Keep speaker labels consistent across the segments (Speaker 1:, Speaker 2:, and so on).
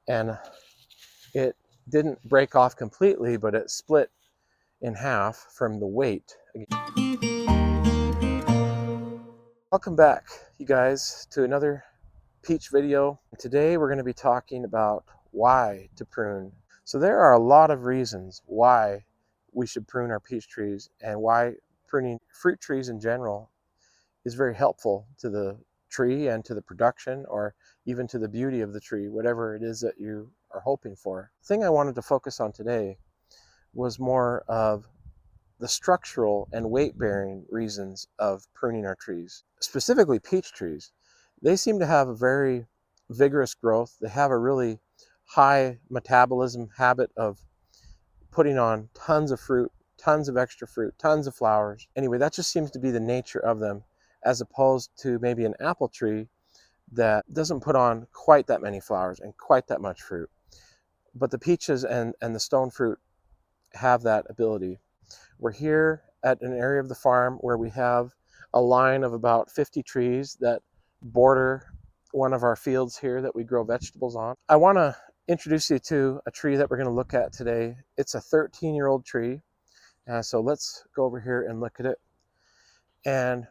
Speaker 1: and it didn't break off completely, but it split in half from the weight. Welcome back, you guys, to another peach video. Today we're going to be talking about why to prune. So there are a lot of reasons why we should prune our peach trees, and why pruning fruit trees in general is very helpful to the tree and to the production, or even to the beauty of the tree, whatever it is that you are hoping for. The thing I wanted to focus on today was more of the structural and weight-bearing reasons of pruning our trees, specifically peach trees. They seem to have a very vigorous growth. They have a really high metabolism habit of putting on tons of fruit, tons of extra fruit, tons of flowers. Anyway, that just seems to be the nature of them, as opposed to maybe an apple tree that doesn't put on quite that many flowers and quite that much fruit. But the peaches and the stone fruit have that ability. We're here at an area of the farm where we have a line of about 50 trees that border one of our fields here that we grow vegetables on. I want to introduce you to a tree that we're going to look at today. It's a 13-year-old tree. So let's go over here and look at it. And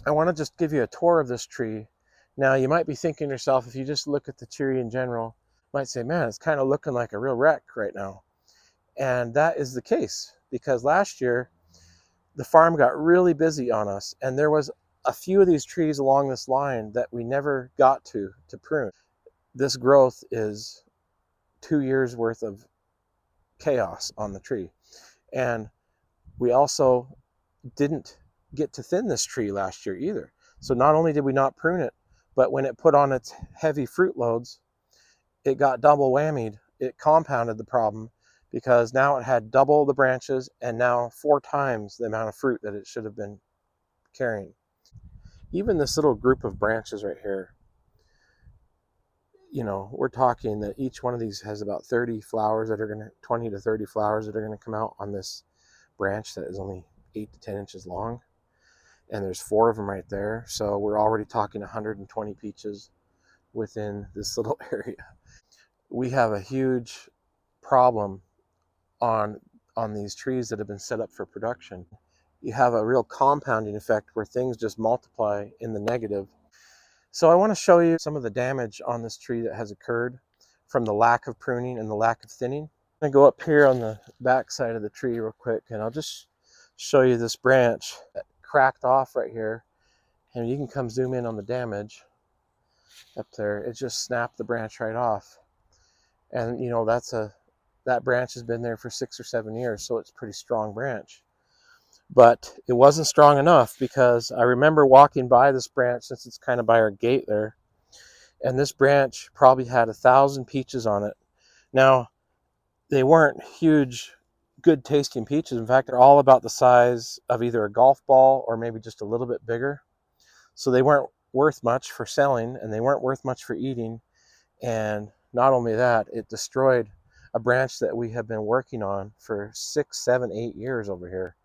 Speaker 1: I want to just give you a tour of this tree. Now, you might be thinking to yourself, if you just look at the tree in general, you might say, man, it's kind of looking like a real wreck right now. And that is the case, because last year the farm got really busy on us, and there was a few of these trees along this line that we never got to prune. This growth is 2 years worth of chaos on the tree. And we also didn't get to thin this tree last year either. So not only did we not prune it, but when it put on its heavy fruit loads, it got double whammied. It compounded the problem, because now it had double the branches and now 4 times the amount of fruit that it should have been carrying. Even this little group of branches right here, you know, we're talking that each one of these has about 30 flowers that are going to, 20 to 30 flowers that are going to come out on this branch that is only 8 to 10 inches long. And there's 4 of them right there. So we're already talking 120 peaches within this little area. We have a huge problem on these trees that have been set up for production. You have a real compounding effect where things just multiply in the negative. So I want to show you some of the damage on this tree that has occurred from the lack of pruning and the lack of thinning. I'm going to go up here on the back side of the tree real quick, and I'll just show you this branch that cracked off right here. And you can come zoom in on the damage up there. It just snapped the branch right off. And you know, that branch has been there for 6 or 7 years, so it's a pretty strong branch. But it wasn't strong enough, because I remember walking by this branch, since it's kind of by our gate there, and this branch probably had 1,000 peaches on it. Now, they weren't huge, good tasting peaches. In fact, they're all about the size of either a golf ball or maybe just a little bit bigger. So they weren't worth much for selling, and they weren't worth much for eating. And not only that, it destroyed a branch that we have been working on for 6, 7, 8 years over here.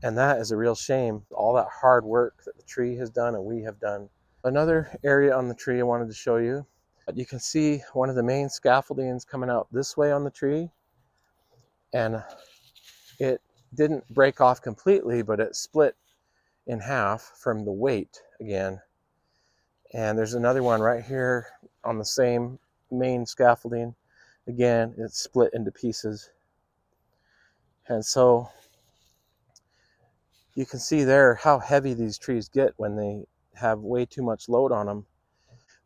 Speaker 1: And that is a real shame, all that hard work that the tree has done and we have done. Another area on the tree I wanted to show you. You can see one of the main scaffoldings coming out this way on the tree. And it didn't break off completely, but it split in half from the weight again. And there's another one right here on the same main scaffolding. Again, it's split into pieces. And so you can see there how heavy these trees get when they have way too much load on them.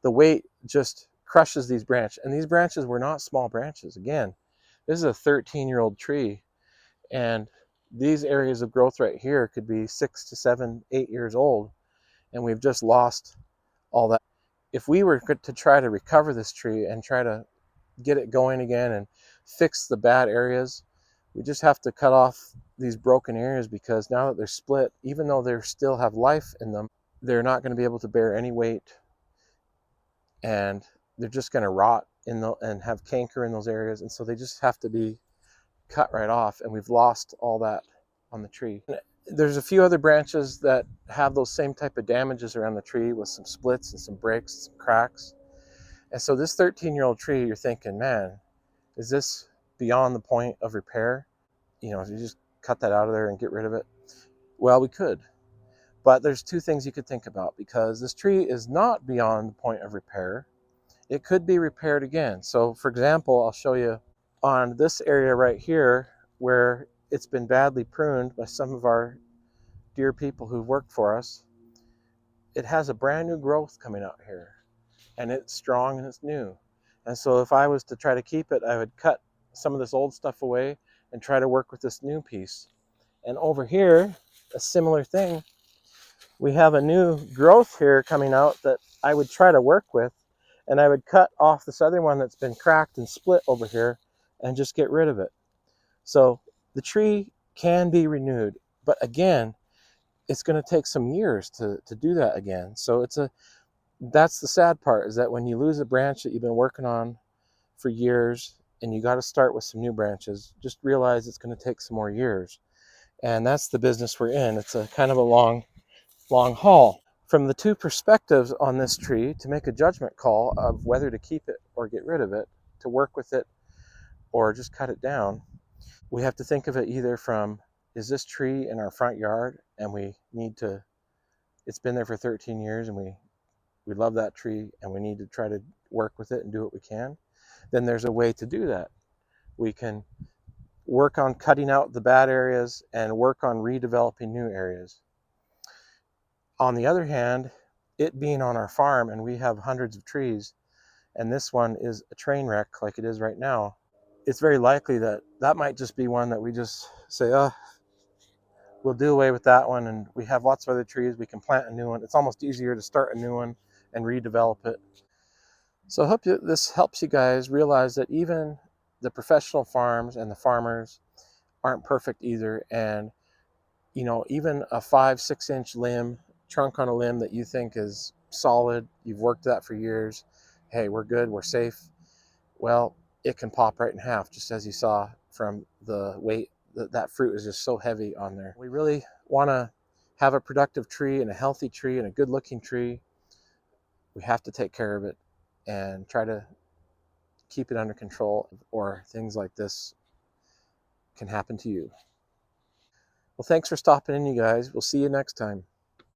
Speaker 1: The weight just crushes these branches. And these branches were not small branches. Again, this is a 13-year-old tree. And these areas of growth right here could be 6 to 7, 8 years old. And we've just lost all that. If we were to try to recover this tree and try to get it going again and fix the bad areas, we just have to cut off these broken areas, because now that they're split, even though they still have life in them, they're not going to be able to bear any weight, and they're just going to rot and have canker in those areas. And so they just have to be cut right off, and we've lost all that on the tree. There's a few other branches that have those same type of damages around the tree, with some splits and some breaks, some cracks. And so this 13-year-old tree, you're thinking, man, is this beyond the point of repair? You know, if you just cut that out of there and get rid of it? Well, we could. But there's two things you could think about, because this tree is not beyond the point of repair. It could be repaired again. So for example, I'll show you on this area right here where it's been badly pruned by some of our dear people who've worked for us. It has a brand new growth coming out here, and it's strong and it's new. And so if I was to try to keep it, I would cut some of this old stuff away and try to work with this new piece. And over here, a similar thing. We have a new growth here coming out that I would try to work with, and I would cut off this other one that's been cracked and split over here and just get rid of it. So the tree can be renewed, but again, it's going to take some years to do that again. So that's the sad part, is that when you lose a branch that you've been working on for years and you got to start with some new branches, just realize it's going to take some more years. And that's the business we're in. It's a kind of a long haul. From the two perspectives on this tree, to make a judgment call of whether to keep it or get rid of it, to work with it or just cut it down, we have to think of it either from, is this tree in our front yard and we need to, it's been there for 13 years and we love that tree and we need to try to work with it and do what we can, then there's a way to do that. We can work on cutting out the bad areas and work on redeveloping new areas. On the other hand, it being on our farm and we have hundreds of trees, and this one is a train wreck like it is right now, it's very likely that that might just be one that we just say, oh, we'll do away with that one, and we have lots of other trees, we can plant a new one. It's almost easier to start a new one and redevelop it. So I hope this helps you guys realize that even the professional farms and the farmers aren't perfect either. And you know, even a 5-6 inch limb, trunk on a limb that you think is solid, you've worked that for years, hey, we're good, we're safe, well, it can pop right in half, just as you saw from the weight. That fruit is just so heavy on there. We really want to have a productive tree and a healthy tree and a good looking tree. We have to take care of it and try to keep it under control, or things like this can happen to you. Well, thanks for stopping in, you guys. We'll see you next time.